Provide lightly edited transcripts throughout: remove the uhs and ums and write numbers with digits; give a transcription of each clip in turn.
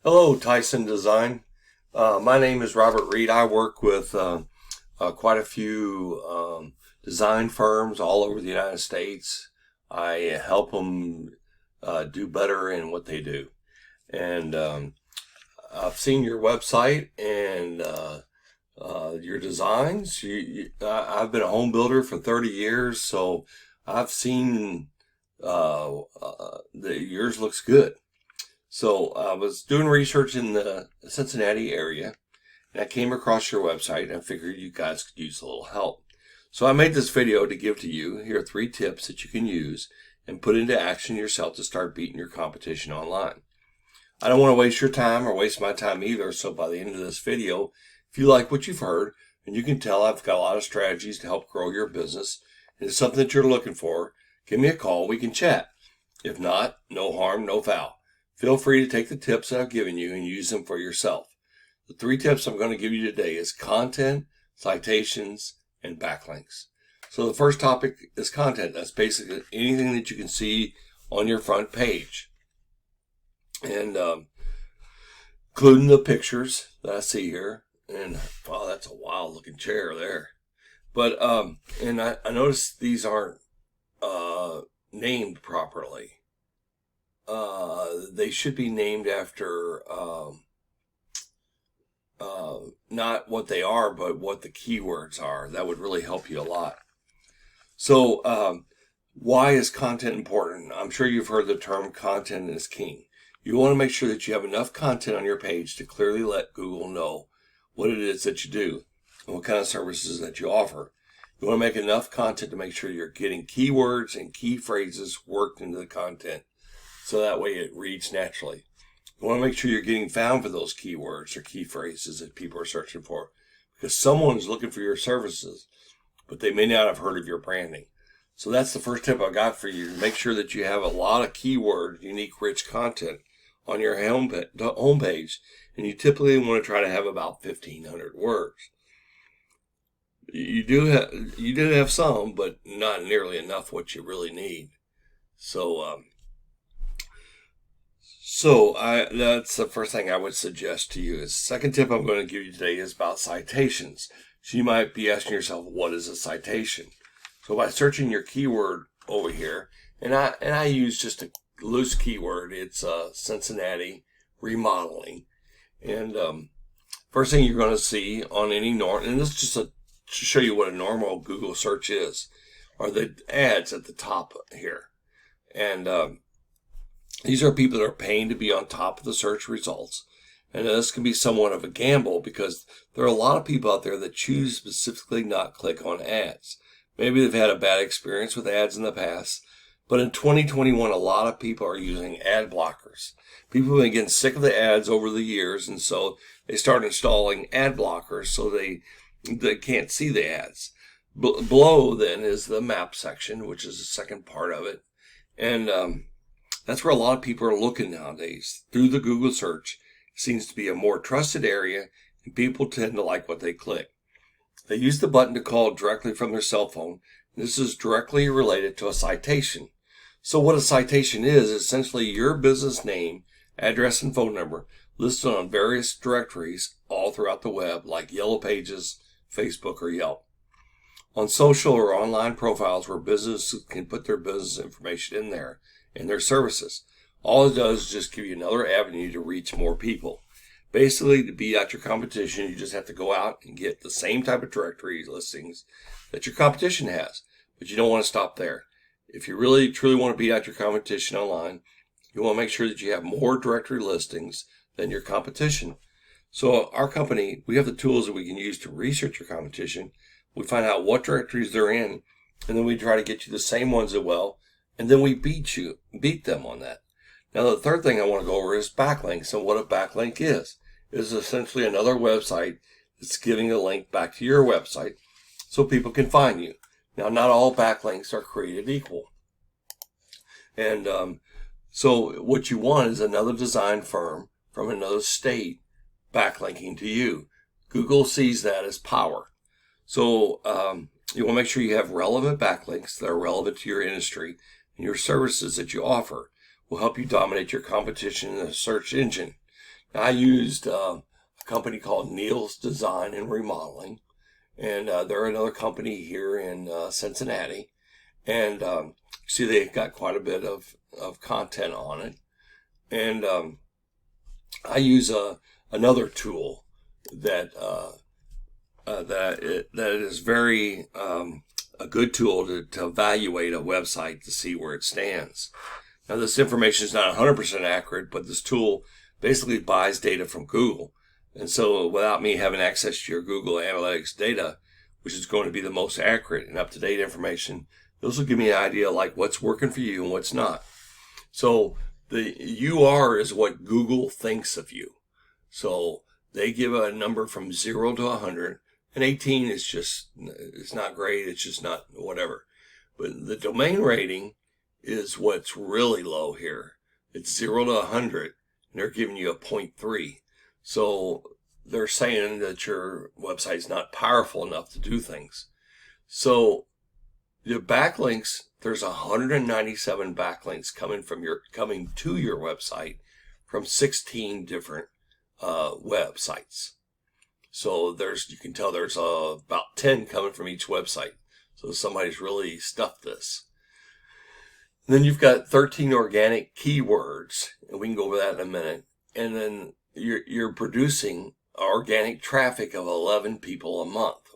Hello, Tyson Design. My name is Robert Reed. I work with quite a few design firms all over the United States. I help them do better in what they do. And I've seen your website and your designs. I've been a home builder for 30 years, so I've seen that yours looks good. So I was doing research in the Cincinnati area, and I came across your website, and I figured you guys could use a little help. So I made this video to give to you. Here are 3 tips that you can use and put into action yourself to start beating your competition online. I don't want to waste your time or waste my time either, so by the end of this video, if you like what you've heard, and you can tell I've got a lot of strategies to help grow your business, and it's something that you're looking for, give me a call, we can chat. If not, no harm, no foul. Feel free to take the tips that I've given you and use them for yourself. The 3 tips I'm going to give you today is content, citations, and backlinks. So the first topic is content. That's basically anything that you can see on your front page. And including the pictures that I see here. And wow, that's a wild looking chair there. But and I noticed these aren't named properly. They should be named after not what they are, but what the keywords are. That would really help you a lot. So why is content important? I'm sure you've heard the term content is king. You want to make sure that you have enough content on your page to clearly let Google know what it is that you do and what kind of services that you offer. You want to make enough content to make sure you're getting keywords and key phrases worked into the content, so that way it reads naturally. You want to make sure you're getting found for those keywords or key phrases that people are searching for, because someone's looking for your services, but they may not have heard of your branding. So that's the first tip I got for you. Make sure that you have a lot of keyword, unique, rich content on your homepage, and you typically want to try to have about 1,500 words. You do have some, but not nearly enough what you really need. So that's the first thing I would suggest to you. The second tip I'm going to give you today is about citations. So you might be asking yourself, what is a citation? So by searching your keyword over here, and I use just a loose keyword. It's Cincinnati remodeling, and first thing you're going to see on any and this is just to show you what a normal Google search is, are the ads at the top here, and these are people that are paying to be on top of the search results. And this can be somewhat of a gamble because there are a lot of people out there that choose specifically not click on ads. Maybe they've had a bad experience with ads in the past, but in 2021, a lot of people are using ad blockers. People have been getting sick of the ads over the years, and so they start installing ad blockers so they can't see the ads. Below then is the map section, which is the second part of it. And that's where a lot of people are looking nowadays. Through the Google search, it seems to be a more trusted area, and people tend to like what they click. They use the button to call directly from their cell phone. This is directly related to a citation. So what a citation is essentially your business name, address, and phone number listed on various directories all throughout the web, like Yellow Pages, Facebook, or Yelp. On social or online profiles where businesses can put their business information in there and their services. All it does is just give you another avenue to reach more people. Basically, to beat out your competition, you just have to go out and get the same type of directory listings that your competition has. But you don't want to stop there. If you really, truly want to beat out your competition online, you want to make sure that you have more directory listings than your competition. So our company, we have the tools that we can use to research your competition. We find out what directories they're in, and then we try to get you the same ones as well, and then we beat them on that. Now, the third thing I want to go over is backlinks. And what a backlink is essentially another website that's giving a link back to your website so people can find you. Now, not all backlinks are created equal. And so what you want is another design firm from another state backlinking to you. Google sees that as power. So you want to make sure you have relevant backlinks that are relevant to your industry, and your services that you offer will help you dominate your competition in the search engine. I used a company called Neil's Design and Remodeling, and they're another company here in Cincinnati. And see, they've got quite a bit of content on it. And I use another tool that that is very a good tool to evaluate a website to see where it stands. Now, this information is not 100% accurate, but this tool basically buys data from Google. And so without me having access to your Google Analytics data, which is going to be the most accurate and up-to-date information, those will give me an idea like what's working for you and what's not. So the UR is what Google thinks of you. So they give a number from 0 to 100, and 18 is just, it's not great, it's just not whatever. But the domain rating is what's really low here. It's 0 to 100, and they're giving you a 0.3. So they're saying that your website's not powerful enough to do things. So the backlinks, there's 197 backlinks coming to your website from 16 different websites. So you can tell there's about 10 coming from each website. So somebody's really stuffed this. And then you've got 13 organic keywords, and we can go over that in a minute. And then you're producing organic traffic of 11 people a month.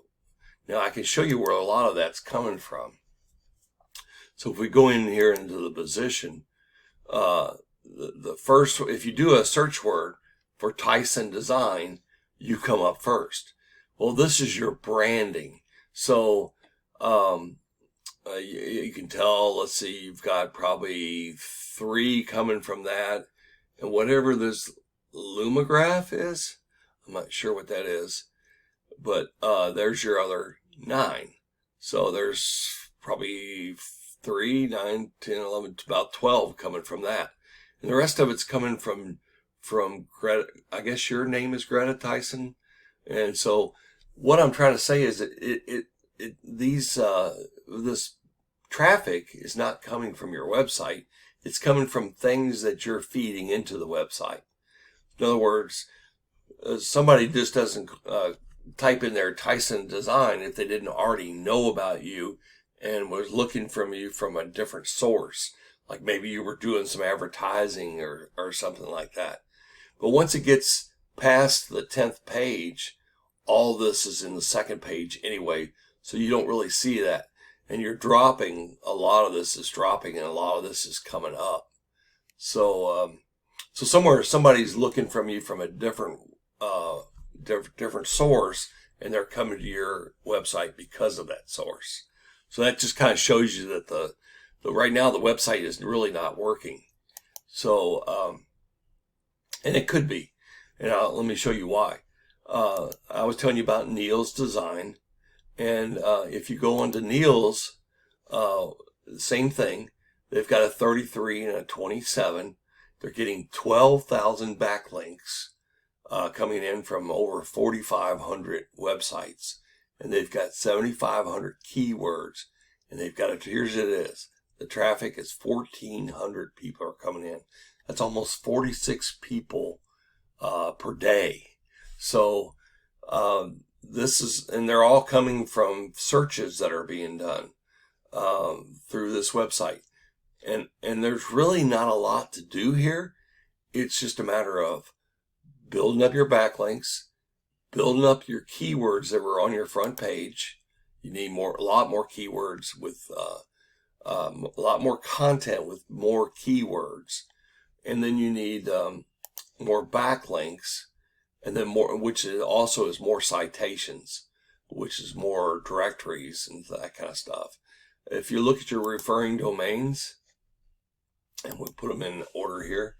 Now I can show you where a lot of that's coming from. So if we go in here into the position, the first, if you do a search word for Tyson design, you come up first. Well, this is your branding. So you can tell, let's see, you've got probably 3 coming from that. And whatever this Lumograph is, I'm not sure what that is, but there's your other 9. So there's probably 3, 9, 10, 11, about 12 coming from that. And the rest of it's coming from Greta. I guess your name is Greta Tyson. And so what I'm trying to say is that this traffic is not coming from your website. It's coming from things that you're feeding into the website. In other words, somebody just doesn't type in their Tyson design if they didn't already know about you and was looking from you from a different source. Like maybe you were doing some advertising or something like that. But once it gets past the 10th page, all this is in the 2nd page anyway, so you don't really see that. And you're dropping, a lot of this is dropping and a lot of this is coming up. So somewhere somebody's looking from you from a different source, and they're coming to your website because of that source. So that just kind of shows you that the right now the website is really not working. So and it could be, and let me show you why. I was telling you about Neil's Design, and if you go onto Neil's, same thing. They've got a 33 and a 27. They're getting 12,000 backlinks coming in from over 4,500 websites. And they've got 7,500 keywords. And they've got here's it is. The traffic is 1,400 people are coming in. That's almost 46 people per day. So and they're all coming from searches that are being done through this website. And there's really not a lot to do here. It's just a matter of building up your backlinks, building up your keywords that were on your front page. You need a lot more keywords with a lot more content with more keywords. And then you need more backlinks, and then more, which also is more citations, which is more directories and that kind of stuff. If you look at your referring domains, and we put them in order here,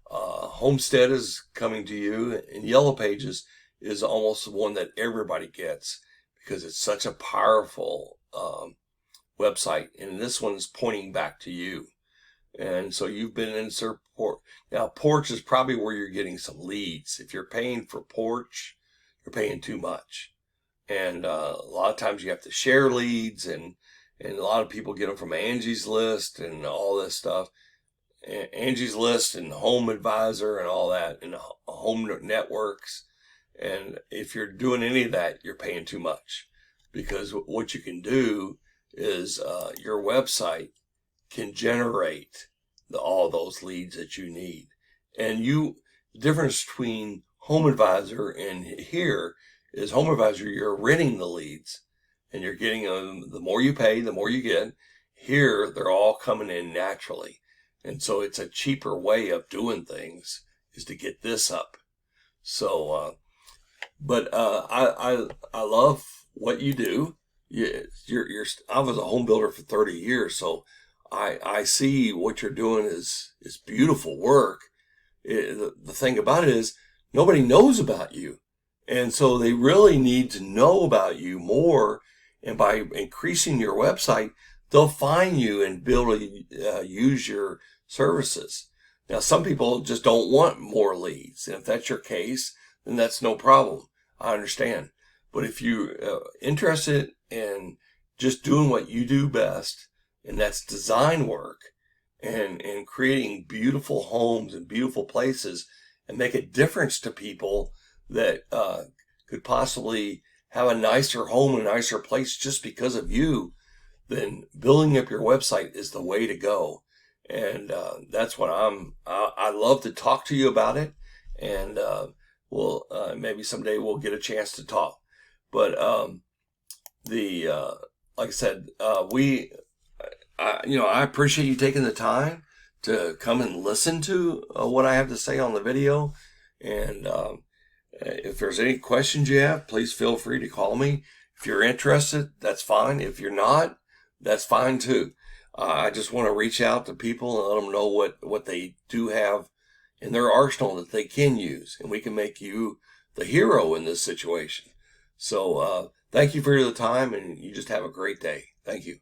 Homestead is coming to you, and Yellow Pages is almost the one that everybody gets because it's such a powerful website, and this one is pointing back to you. And so you've been in support. Now, Porch is probably where you're getting some leads. If you're paying for Porch, you're paying too much. And a lot of times you have to share leads, and a lot of people get them from Angie's List and all this stuff. Angie's List and Home Advisor and all that, and home networks. And if you're doing any of that, you're paying too much, because what you can do is your website can generate all those leads that you need. And the difference between Home Advisor and here is Home Advisor, you're renting the leads and you're getting them. The more you pay, the more you get. Here, they're all coming in naturally. And so it's a cheaper way of doing things is to get this up. So, I love what you do. I was a home builder for 30 years, so I see what you're doing is beautiful work. The thing about it is nobody knows about you. And so they really need to know about you more. And by increasing your website, they'll find you and be able to use your services. Now, some people just don't want more leads. And if that's your case, then that's no problem. I understand. But if you're interested in just doing what you do best, and that's design work and creating beautiful homes and beautiful places and make a difference to people that could possibly have a nicer home and a nicer place just because of you, then building up your website is the way to go. And that's what I love to talk to you about it. And maybe someday we'll get a chance to talk. But like I said, I appreciate you taking the time to come and listen to what I have to say on the video. And if there's any questions you have, please feel free to call me. If you're interested, that's fine. If you're not, that's fine too. I just want to reach out to people and let them know what they do have in their arsenal that they can use. And we can make you the hero in this situation. So thank you for your time, and you just have a great day. Thank you.